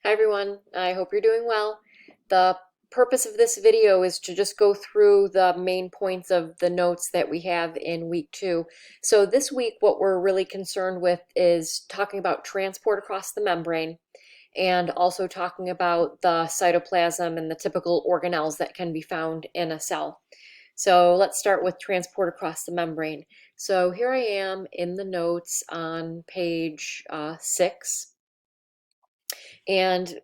Hi everyone, I hope you're doing well. The purpose of this video is to just go through the main points of the notes that we have in week 2. So this week what we're really concerned with is talking about transport across the membrane and also talking about the cytoplasm and the typical organelles that can be found in a cell. So let's start with transport across the membrane. So here I am in the notes on page 6. And,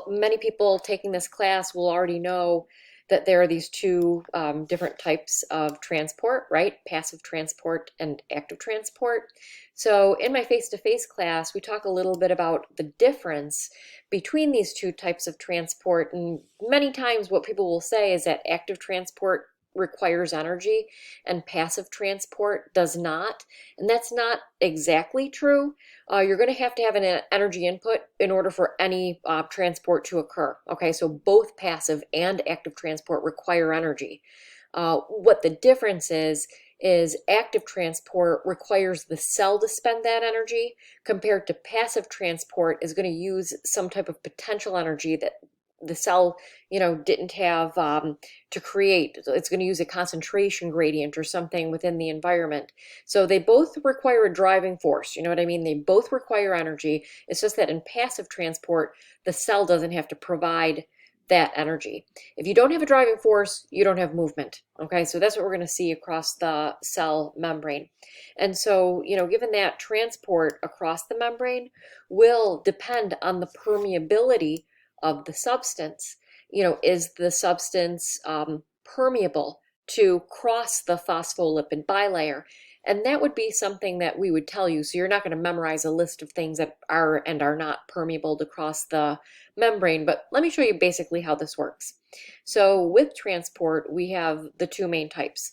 many people taking this class will already know that there are these two different types of transport, right? Passive transport and active transport. So in my face-to-face class, we talk a little bit about the difference between these two types of transport. And many times what people will say is that active transport requires energy and passive transport does not. And that's not exactly true. You're going to have an energy input in order for any transport to occur. Okay, so both passive and active transport require energy. What the difference is active transport requires the cell to spend that energy, compared to passive transport is going to use some type of potential energy that the cell, didn't have to create. So it's going to use a concentration gradient or something within the environment. So they both require a driving force. You know what I mean? They both require energy. It's just that in passive transport, the cell doesn't have to provide that energy. If you don't have a driving force, you don't have movement. Okay, so that's what we're going to see across the cell membrane. And so, given that transport across the membrane will depend on the permeability of the substance. Is the substance permeable to cross the phospholipid bilayer? And that would be something that we would tell you. So you're not going to memorize a list of things that are and are not permeable to cross the membrane, but let me show you basically how this works. So with transport, we have the two main types.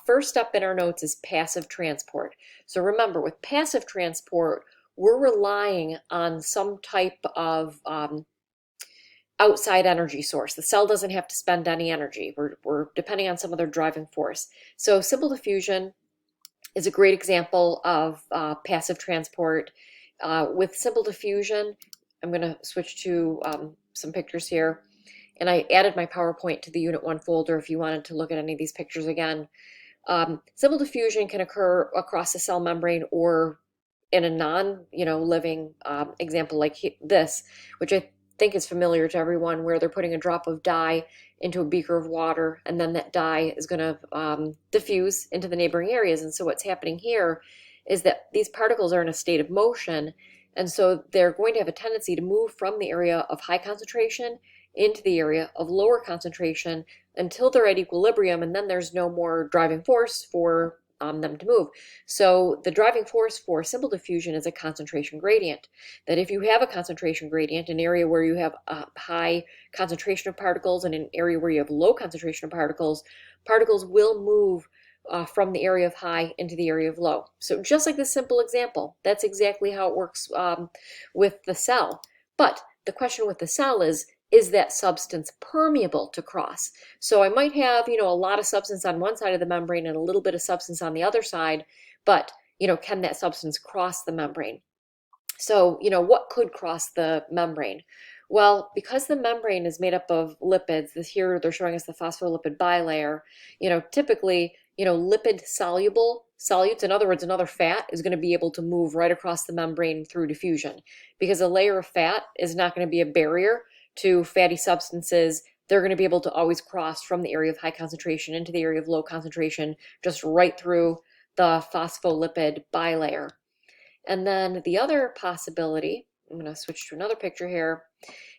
First up in our notes is passive transport. So remember, with passive transport, we're relying on some type of outside energy source. The cell doesn't have to spend any energy. We're depending on some other driving force. So simple diffusion is a great example of passive transport. With simple diffusion, I'm going to switch to some pictures here. And I added my PowerPoint to the Unit 1 folder if you wanted to look at any of these pictures again. Simple diffusion can occur across the cell membrane or in a non-living example like this, which I think is familiar to everyone, where they're putting a drop of dye into a beaker of water, and then that dye is going to diffuse into the neighboring areas. And so what's happening here is that these particles are in a state of motion, and so they're going to have a tendency to move from the area of high concentration into the area of lower concentration until they're at equilibrium, and then there's no more driving force for them to move. So the driving force for simple diffusion is a concentration gradient. That if you have a concentration gradient, an area where you have a high concentration of particles and an area where you have low concentration of particles, particles will move from the area of high into the area of low. So just like this simple example, that's exactly how it works with the cell. But the question with the cell is that substance permeable to cross? So I might have, a lot of substance on one side of the membrane and a little bit of substance on the other side, but, can that substance cross the membrane? So, what could cross the membrane? Well, because the membrane is made up of lipids, this here they're showing us the phospholipid bilayer, typically, lipid soluble solutes, in other words, another fat is going to be able to move right across the membrane through diffusion, because a layer of fat is not going to be a barrier to fatty substances. They're going to be able to always cross from the area of high concentration into the area of low concentration, just right through the phospholipid bilayer. And then the other possibility, I'm going to switch to another picture here,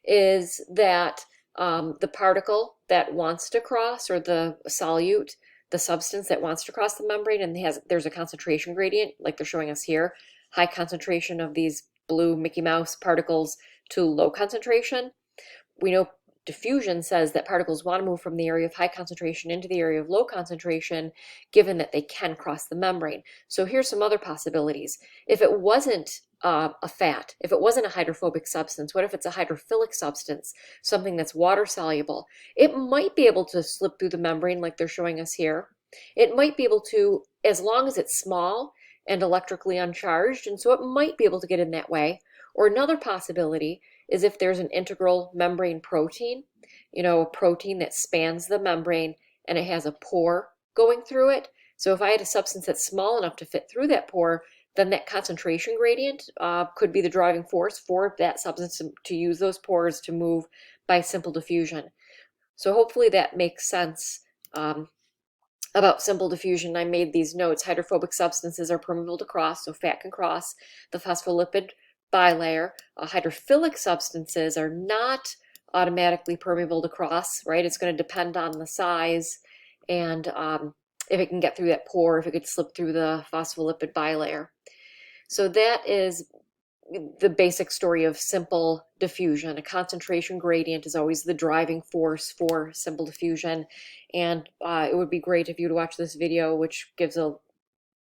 is that the particle that wants to cross, or the solute, the substance that wants to cross the membrane, and there's a concentration gradient, like they're showing us here, high concentration of these blue Mickey Mouse particles to low concentration. We know diffusion says that particles want to move from the area of high concentration into the area of low concentration, given that they can cross the membrane. So here's some other possibilities. If it wasn't a fat, if it wasn't a hydrophobic substance, what if it's a hydrophilic substance, something that's water soluble? It might be able to slip through the membrane like they're showing us here. It might be able to, as long as it's small and electrically uncharged, and so it might be able to get in that way. Or another possibility is if there's an integral membrane protein, a protein that spans the membrane and it has a pore going through it. So if I had a substance that's small enough to fit through that pore, then that concentration gradient could be the driving force for that substance to use those pores to move by simple diffusion. So hopefully that makes sense about simple diffusion. I made these notes. Hydrophobic substances are permeable to cross, so fat can cross the phospholipid bilayer. Hydrophilic substances are not automatically permeable to cross, right? It's going to depend on the size and if it can get through that pore, if it could slip through the phospholipid bilayer. So that is the basic story of simple diffusion. A concentration gradient is always the driving force for simple diffusion, and it would be great if you'd watch this video, which gives a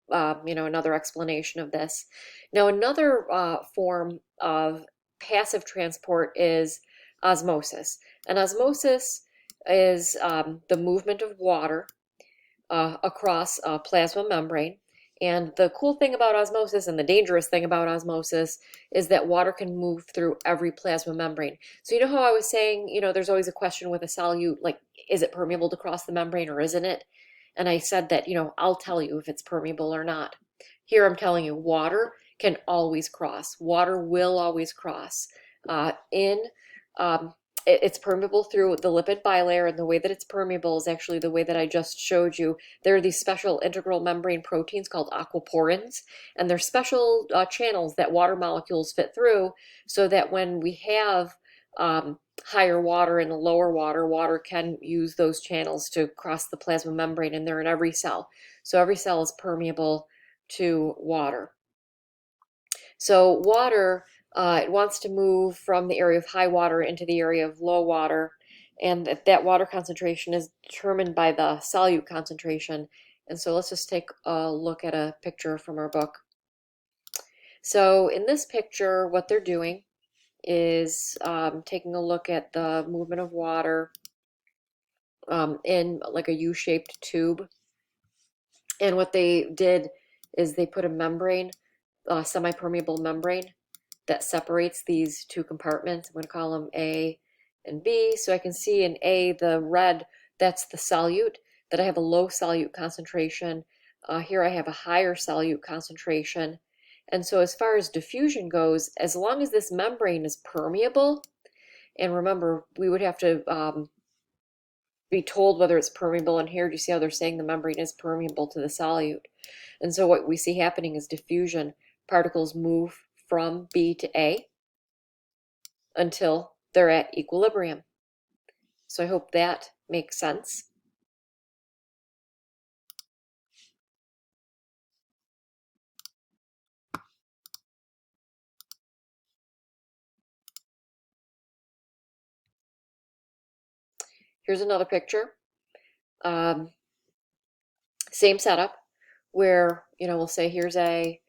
another explanation of this. Now, another form of passive transport is osmosis, and osmosis is the movement of water across a plasma membrane. And the cool thing about osmosis and the dangerous thing about osmosis is that water can move through every plasma membrane. So you know how I was saying, there's always a question with a solute, like, is it permeable to cross the membrane or isn't it? And I said that, I'll tell you if it's permeable or not. Here I'm telling you, water can always cross. Water will always cross. It's permeable through the lipid bilayer, and the way that it's permeable is actually the way that I just showed you. There are these special integral membrane proteins called aquaporins, and they're special channels that water molecules fit through, so that when we have higher water and lower water, water can use those channels to cross the plasma membrane, and they're in every cell. So every cell is permeable to water. So water, it wants to move from the area of high water into the area of low water, and that water concentration is determined by the solute concentration. And so let's just take a look at a picture from our book. So in this picture, what they're doing is taking a look at the movement of water in like a U-shaped tube. And what they did is they put a membrane, semi-permeable membrane, that separates these two compartments. I'm going to call them A and B. So I can see in A, the red, that's the solute, that I have a low solute concentration. Here I have a higher solute concentration. And so as far as diffusion goes, as long as this membrane is permeable, and remember, we would have to be told whether it's permeable, and here, do you see how they're saying the membrane is permeable to the solute? And so what we see happening is diffusion. Particles move from B to A until they're at equilibrium. So I hope that makes sense. Here's another picture. Same setup where, we'll say here's A,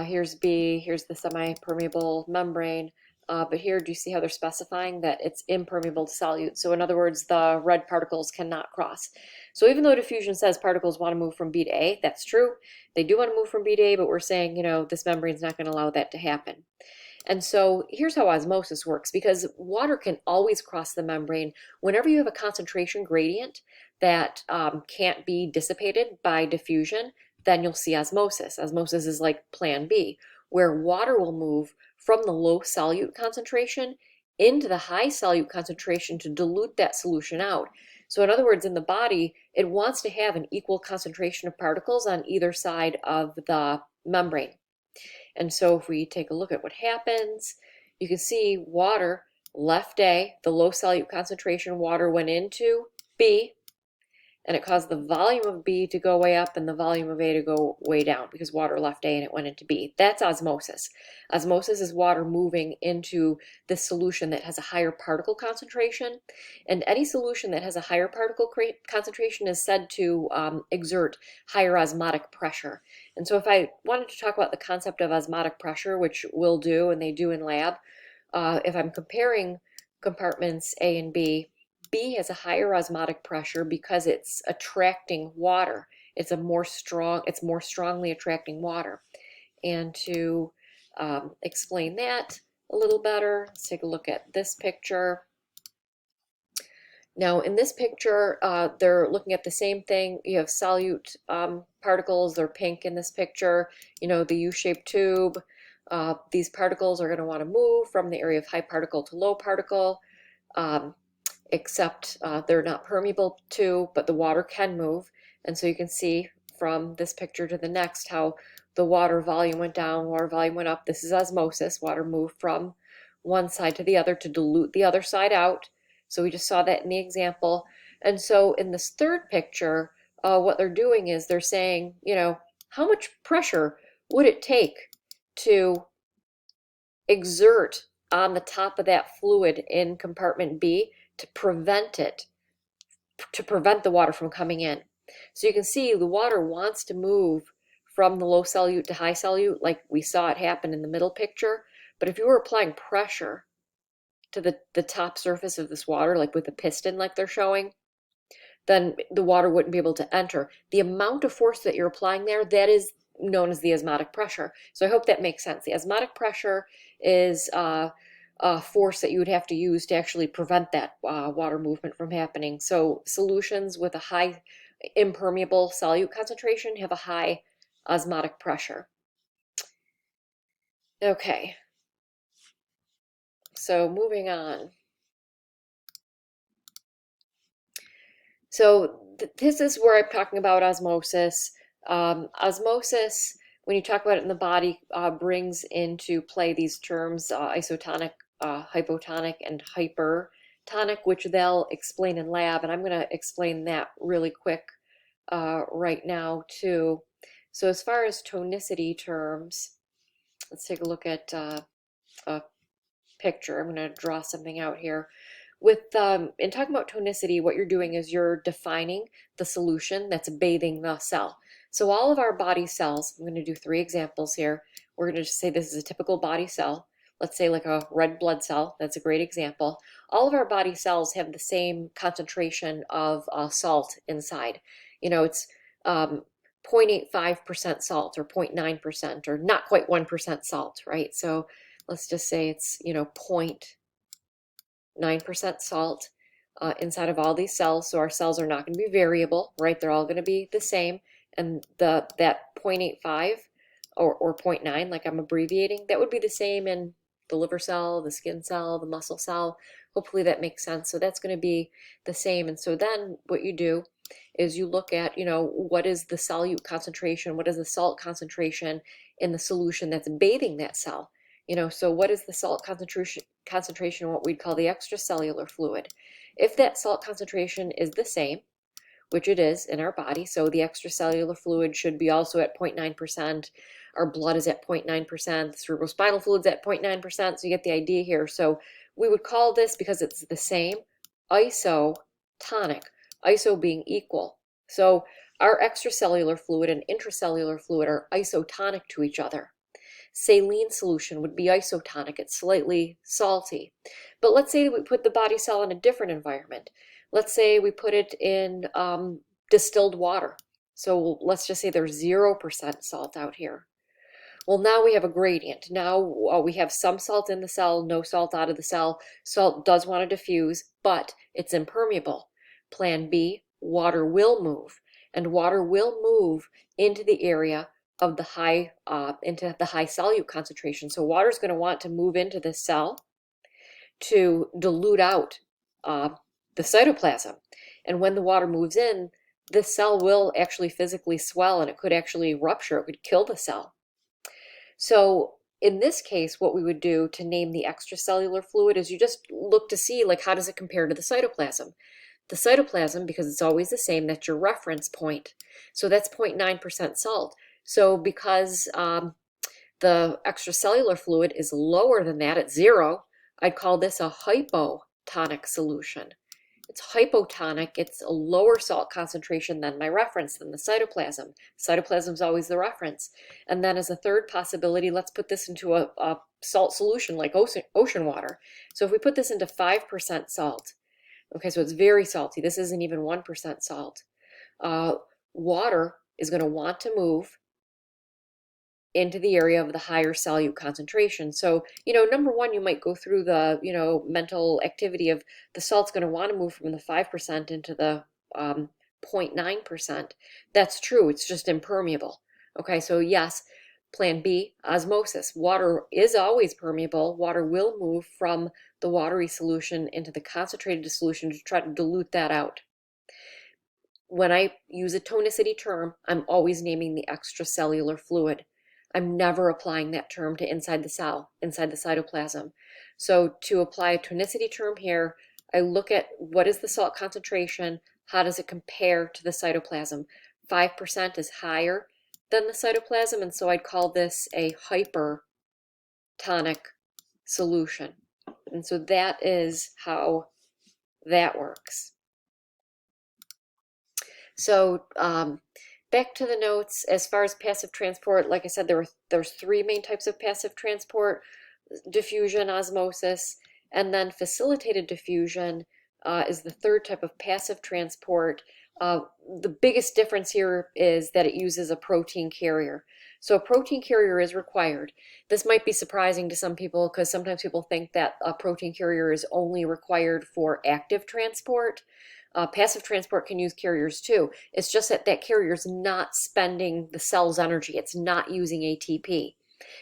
here's B, here's the semi-permeable membrane. But here, do you see how they're specifying that it's impermeable to solute? So in other words, the red particles cannot cross. So even though diffusion says particles want to move from B to A, that's true. They do want to move from B to A, but we're saying, this membrane's not going to allow that to happen. And so here's how osmosis works, because water can always cross the membrane. Whenever you have a concentration gradient that can't be dissipated by diffusion, then you'll see osmosis. Osmosis is like plan B, where water will move from the low solute concentration into the high solute concentration to dilute that solution out. So in other words, in the body, it wants to have an equal concentration of particles on either side of the membrane. And so if we take a look at what happens, you can see water left A, the low solute concentration water went into B, and it caused the volume of B to go way up and the volume of A to go way down because water left A and it went into B. That's osmosis. Osmosis is water moving into the solution that has a higher particle concentration, and any solution that has a higher particle concentration is said to exert higher osmotic pressure. And so if I wanted to talk about the concept of osmotic pressure, which we'll do and they do in lab, if I'm comparing compartments A and B, B has a higher osmotic pressure because it's attracting water. It's more strongly attracting water. And to explain that, a little better. Let's take a look at this picture. Now, in this picture, they're looking at the same thing. You have solute particles. They're pink in this picture. You know, the U-shaped tube. These particles are going to want to move from the area of high particle to low particle, except they're not permeable to, but the water can move. And so you can see from this picture to the next how the water volume went down, water volume went up. This is osmosis. Water moved from one side to the other to dilute the other side out. So we just saw that in the example. And so in this third picture, what they're doing is they're saying, you know, how much pressure would it take to exert on the top of that fluid in compartment B to prevent the water from coming in. So you can see the water wants to move from the low solute to high solute, like we saw it happen in the middle picture. But if you were applying pressure to the top surface of this water, like with a piston like they're showing, then the water wouldn't be able to enter. The amount of force that you're applying there, that is known as the osmotic pressure. So I hope that makes sense. The osmotic pressure is a force that you would have to use to actually prevent that water movement from happening. So solutions with a high impermeable solute concentration have a high osmotic pressure. Okay. So moving on. So this is where I'm talking about osmosis. Osmosis, when you talk about it in the body, brings into play these terms isotonic, hypotonic, and hypertonic, which they'll explain in lab. And I'm going to explain that really quick right now too. So as far as tonicity terms, let's take a look at a picture. I'm going to draw something out here. In talking about tonicity, what you're doing is you're defining the solution that's bathing the cell. So all of our body cells, I'm going to do 3 examples here. We're going to just say this is a typical body cell. Let's say like a red blood cell. That's a great example. All of our body cells have the same concentration of salt inside. You know, it's 0.85% salt or 0.9% or not quite 1% salt, right? So let's just say it's, you know, 0.9% salt inside of all these cells. So our cells are not going to be variable, right? They're all going to be the same. And that 0.85 or 0.9, like I'm abbreviating, that would be the same in the liver cell, the skin cell, the muscle cell. Hopefully that makes sense. So that's going to be the same. And so then what you do is you look at, you know, what is the solute concentration, what is the salt concentration in the solution that's bathing that cell. You know, so what is the salt concentration, what we'd call the extracellular fluid? If that salt concentration is the same, which it is in our body, so the extracellular fluid should be also at 0.9%, our blood is at 0.9%, the cerebrospinal fluid's at 0.9%, so you get the idea here. So we would call this, because it's the same, isotonic, iso being equal. So our extracellular fluid and intracellular fluid are isotonic to each other. Saline solution would be isotonic, it's slightly salty. But let's say we put the body cell in a different environment. Let's say we put it in distilled water. So let's just say there's 0% salt out here. Well, now we have a gradient. Now we have some salt in the cell, no salt out of the cell. Salt does want to diffuse, but it's impermeable. Plan B, water will move, and water will move into the area of the high solute concentration. So water is going to want to move into this cell to dilute out the cytoplasm. And when the water moves in, this cell will actually physically swell, and it could actually rupture. It could kill the cell. So in this case, what we would do to name the extracellular fluid is you just look to see, like, how does it compare to the cytoplasm? The cytoplasm, because it's always the same, that's your reference point. So that's 0.9% salt. So because the extracellular fluid is lower than that at 0, I'd call this a hypotonic solution. It's hypotonic, it's a lower salt concentration than my reference, than the cytoplasm. Cytoplasm is always the reference. And then as a third possibility, let's put this into a salt solution like ocean water. So if we put this into 5% salt, okay, so it's very salty. This isn't even 1% salt. Water is going to want to move into the area of the higher solute concentration. So, number one, you might go through the, mental activity of the salt's going to want to move from the 5% into the 0.9%. That's true. It's just impermeable. Okay, so yes, plan B, osmosis. Water is always permeable. Water will move from the watery solution into the concentrated solution to try to dilute that out. When I use a tonicity term, I'm always naming the extracellular fluid. I'm never applying that term to inside the cell, inside the cytoplasm. So to apply a tonicity term here, I look at what is the salt concentration, how does it compare to the cytoplasm. 5% is higher than the cytoplasm, and so I'd call this a hypertonic solution. And so that is how that works. So back to the notes, as far as passive transport, like I said, there's three main types of passive transport: diffusion, osmosis, and then facilitated diffusion is the third type of passive transport. The biggest difference here is that it uses a protein carrier. So a protein carrier is required. This might be surprising to some people because sometimes people think that a protein carrier is only required for active transport. Passive transport can use carriers too. It's just that that carrier is not spending the cell's energy. It's not using ATP.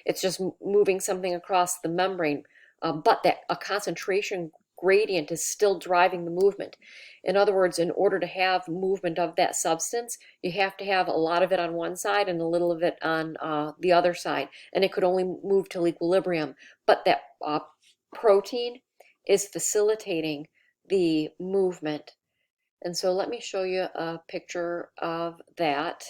It's just moving something across the membrane, but that a concentration gradient is still driving the movement. In other words, in order to have movement of that substance, you have to have a lot of it on one side and a little of it on the other side, and it could only move till equilibrium. But that protein is facilitating the movement. And so let me show you a picture of that.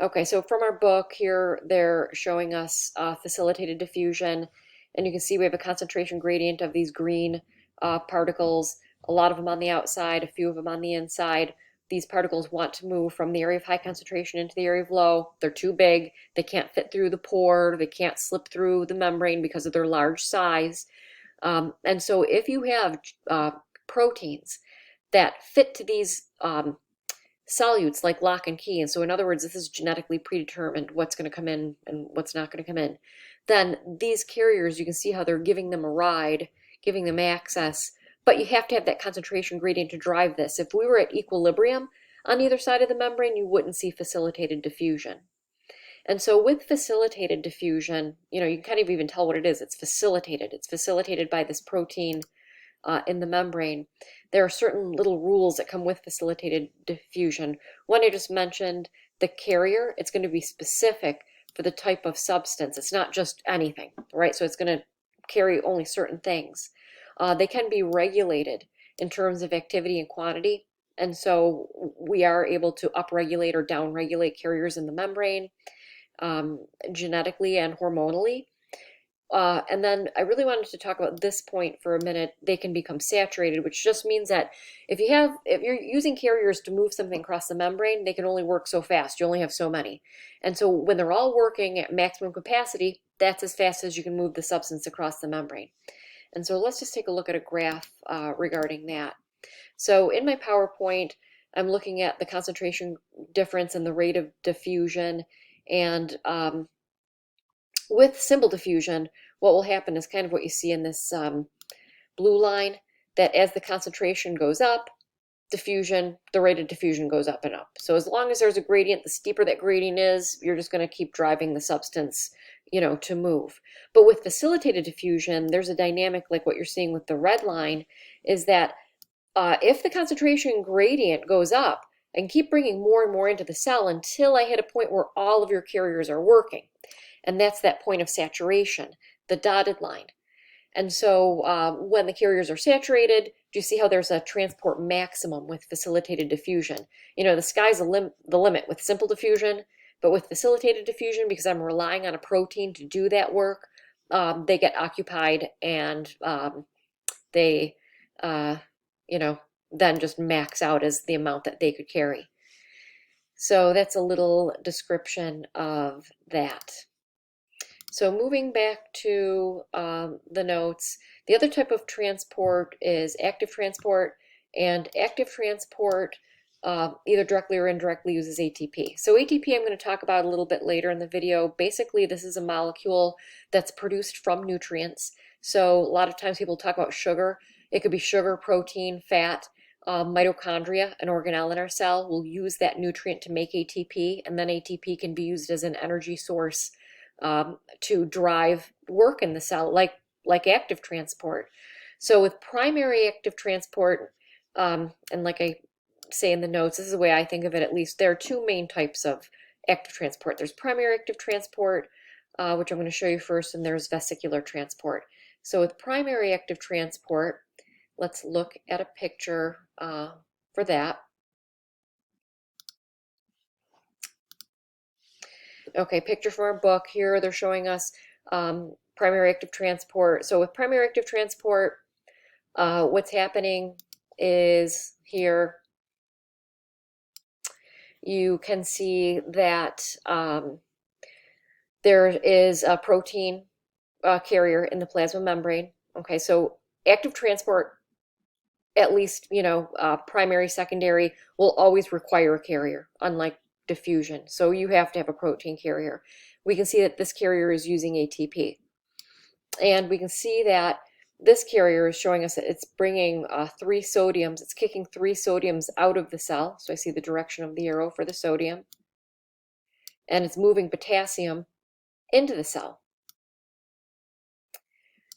Okay, so from our book here, they're showing us facilitated diffusion, and you can see we have a concentration gradient of these green particles, a lot of them on the outside, a few of them on the inside. These particles want to move from the area of high concentration into the area of low. They're too big. They can't fit through the pore. They can't slip through the membrane because of their large size. And so if you have proteins that fit to these solutes like lock and key, and so in other words, this is genetically predetermined what's going to come in and what's not going to come in, then these carriers, you can see how they're giving them a ride, giving them access, but you have to have that concentration gradient to drive this. If we were at equilibrium on either side of the membrane, you wouldn't see facilitated diffusion. And so with facilitated diffusion, you can kind of even tell what it is. It's facilitated. It's facilitated by this protein in the membrane. There are certain little rules that come with facilitated diffusion. One I just mentioned, the carrier, it's going to be specific for the type of substance. It's not just anything, right? So it's going to carry only certain things. They can be regulated in terms of activity and quantity. And so we are able to upregulate or downregulate carriers in the membrane genetically and hormonally. And then I really wanted to talk about this point for a minute. They can become saturated, which just means that if you're using carriers to move something across the membrane, they can only work so fast. You only have so many. And so when they're all working at maximum capacity, that's as fast as you can move the substance across the membrane. And so let's just take a look at a graph regarding that. So in my PowerPoint, I'm looking at the concentration difference and the rate of diffusion. And with simple diffusion, what will happen is kind of what you see in this blue line, that as the concentration goes up, the rate of diffusion goes up and up. So as long as there's a gradient, the steeper that gradient is, you're just going to keep driving the substance, to move. But with facilitated diffusion, there's a dynamic like what you're seeing with the red line, is that if the concentration gradient goes up, I can keep bringing more and more into the cell until I hit a point where all of your carriers are working. And that's that point of saturation, the dotted line. And so when the carriers are saturated, do you see how there's a transport maximum with facilitated diffusion? The sky's the limit with simple diffusion, but with facilitated diffusion, because I'm relying on a protein to do that work, they get occupied and they, then just max out as the amount that they could carry. So that's a little description of that. So moving back to the notes, the other type of transport is active transport. And active transport either directly or indirectly uses ATP. So ATP I'm going to talk about a little bit later in the video. Basically, this is a molecule that's produced from nutrients. So a lot of times people talk about sugar. It could be sugar, protein, fat. Mitochondria, an organelle in our cell, will use that nutrient to make ATP, and then ATP can be used as an energy source to drive work in the cell, like active transport. So with primary active transport, and like I say in the notes, this is the way I think of it at least, there are two main types of active transport. There's primary active transport, which I'm going to show you first, and there's vesicular transport. So with primary active transport, let's look at a picture for that. Okay, picture from our book here. They're showing us primary active transport. So with primary active transport, what's happening is here you can see that there is a protein carrier in the plasma membrane. Okay, so active transport, at least, primary, secondary, will always require a carrier, unlike diffusion. So you have to have a protein carrier. We can see that this carrier is using ATP. And we can see that this carrier is showing us that it's bringing 3 sodiums. It's kicking 3 sodiums out of the cell. So I see the direction of the arrow for the sodium. And it's moving potassium into the cell.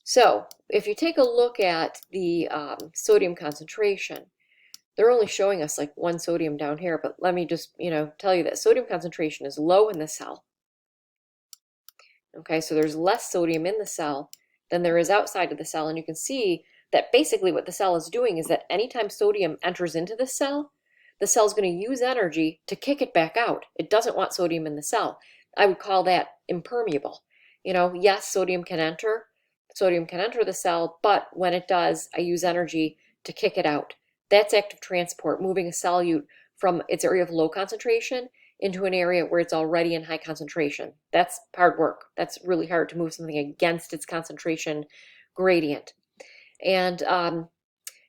So if you take a look at the sodium concentration, they're only showing us like 1 sodium down here, but let me just, tell you that sodium concentration is low in the cell. Okay, so there's less sodium in the cell than there is outside of the cell, and you can see that basically what the cell is doing is that anytime sodium enters into the cell is going to use energy to kick it back out. It doesn't want sodium in the cell. I would call that impermeable. Yes, sodium can enter the cell, but when it does, I use energy to kick it out. That's active transport, moving a solute from its area of low concentration into an area where it's already in high concentration. That's hard work. That's really hard to move something against its concentration gradient. And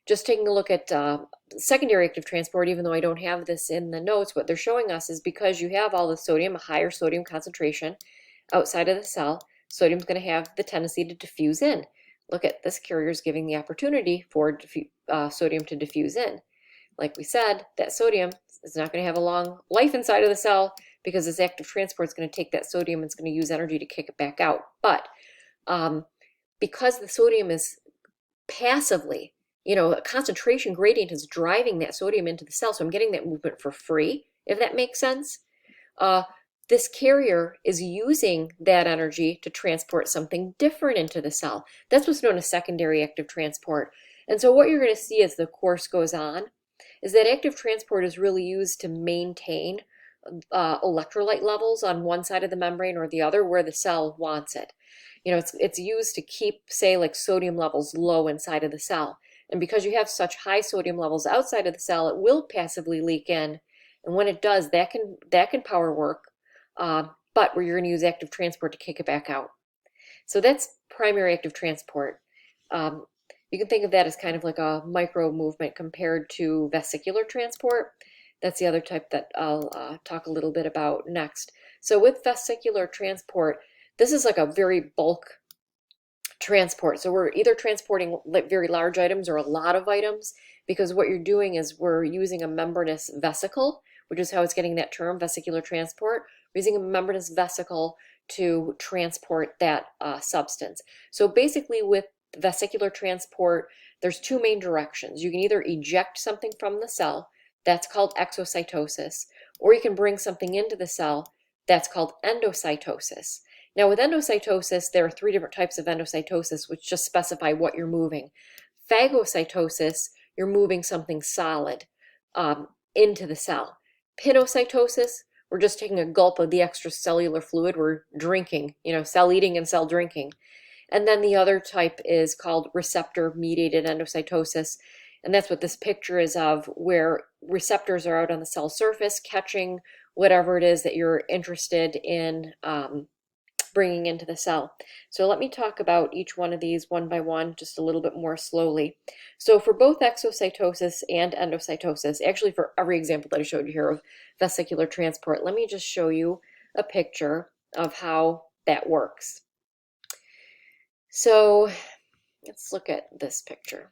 just taking a look at secondary active transport, even though I don't have this in the notes, what they're showing us is because you have all the sodium, a higher sodium concentration outside of the cell, sodium's going to have the tendency to diffuse in. Look at this carrier is giving the opportunity for sodium to diffuse in. Like we said, that sodium is not going to have a long life inside of the cell because this active transport is going to take that sodium and it's going to use energy to kick it back out. But because the sodium is passively, a concentration gradient is driving that sodium into the cell, so I'm getting that movement for free, if that makes sense. This carrier is using that energy to transport something different into the cell. That's what's known as secondary active transport. And so what you're going to see as the course goes on is that active transport is really used to maintain electrolyte levels on one side of the membrane or the other where the cell wants it. It's used to keep, say, like sodium levels low inside of the cell. And because you have such high sodium levels outside of the cell, it will passively leak in. And when it does, that can power work, but where you're going to use active transport to kick it back out. So that's primary active transport. You can think of that as kind of like a micro movement compared to vesicular transport. That's the other type that I'll talk a little bit about next. So with vesicular transport, this is like a very bulk transport. So we're either transporting very large items or a lot of items, because what you're doing is we're using a membranous vesicle, which is how it's getting that term, vesicular transport. We're using a membranous vesicle to transport that substance. So basically with vesicular transport, there's 2 main directions. You can either eject something from the cell, that's called exocytosis, or you can bring something into the cell, that's called endocytosis. Now with endocytosis, there are 3 different types of endocytosis which just specify what you're moving. Phagocytosis, you're moving something solid into the cell. Pinocytosis, we're just taking a gulp of the extracellular fluid, we're drinking, cell eating and cell drinking. And then the other type is called receptor-mediated endocytosis, and that's what this picture is of, where receptors are out on the cell surface catching whatever it is that you're interested in bringing into the cell. So let me talk about each one of these one by one, just a little bit more slowly. So for both exocytosis and endocytosis, actually for every example that I showed you here of vesicular transport, let me just show you a picture of how that works. So let's look at this picture.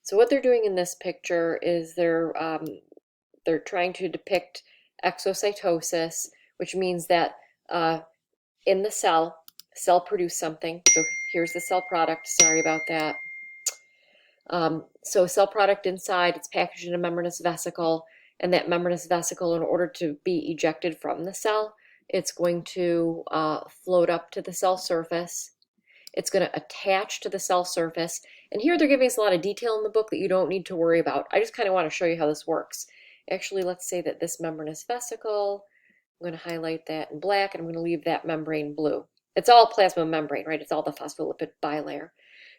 So what they're doing in this picture is they're trying to depict exocytosis, which means that in the cell produce something. So here's the cell product. Sorry about that. So cell product inside, it's packaged in a membranous vesicle, and that membranous vesicle, in order to be ejected from the cell, it's going to float up to the cell surface. It's going to attach to the cell surface. And here they're giving us a lot of detail in the book that you don't need to worry about. I just kind of want to show you how this works. Actually, let's say that this membranous vesicle, I'm going to highlight that in black, and I'm going to leave that membrane blue. It's all plasma membrane, right? It's all the phospholipid bilayer.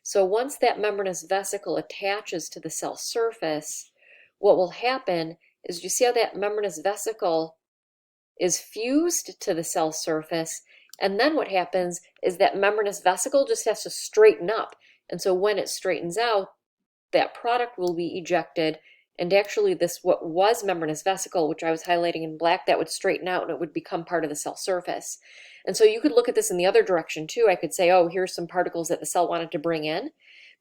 So once that membranous vesicle attaches to the cell surface, what will happen is, you see how that membranous vesicle is fused to the cell surface, and then what happens is that membranous vesicle just has to straighten up. And so when it straightens out, that product will be ejected. And actually this, what was membranous vesicle, which I was highlighting in black, that would straighten out and it would become part of the cell surface. And so you could look at this in the other direction too. I could say, oh, here's some particles that the cell wanted to bring in,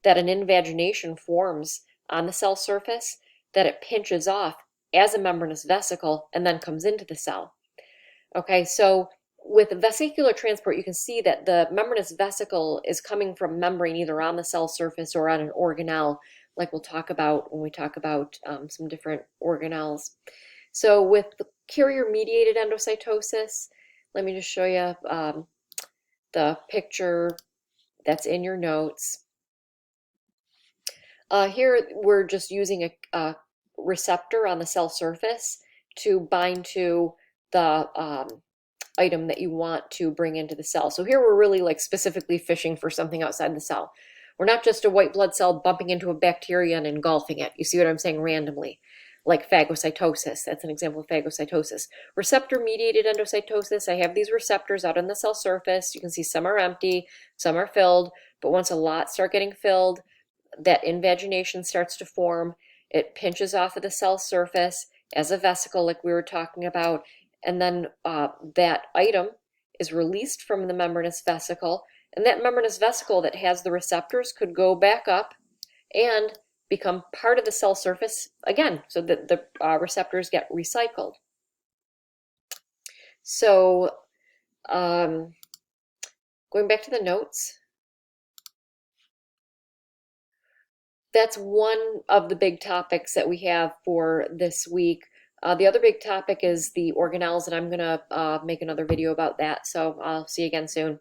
that an invagination forms on the cell surface, that it pinches off as a membranous vesicle and then comes into the cell. Okay, so with vesicular transport, you can see that the membranous vesicle is coming from membrane either on the cell surface or on an organelle, like we'll talk about when we talk about some different organelles. So with the carrier-mediated endocytosis, let me just show you the picture that's in your notes. Here we're just using a receptor on the cell surface to bind to the item that you want to bring into the cell. So here we're really like specifically fishing for something outside the cell. We're not just a white blood cell bumping into a bacteria and engulfing it. You see what I'm saying? Randomly, like phagocytosis. That's an example of phagocytosis. Receptor-mediated endocytosis, I have these receptors out on the cell surface. You can see some are empty, some are filled, but once a lot start getting filled, that invagination starts to form. It pinches off of the cell surface as a vesicle like we were talking about, and then that item is released from the membranous vesicle, and that membranous vesicle that has the receptors could go back up and become part of the cell surface again, so that the receptors get recycled. So going back to the notes, that's one of the big topics that we have for this week. The other big topic is the organelles, and I'm going to make another video about that. So I'll see you again soon.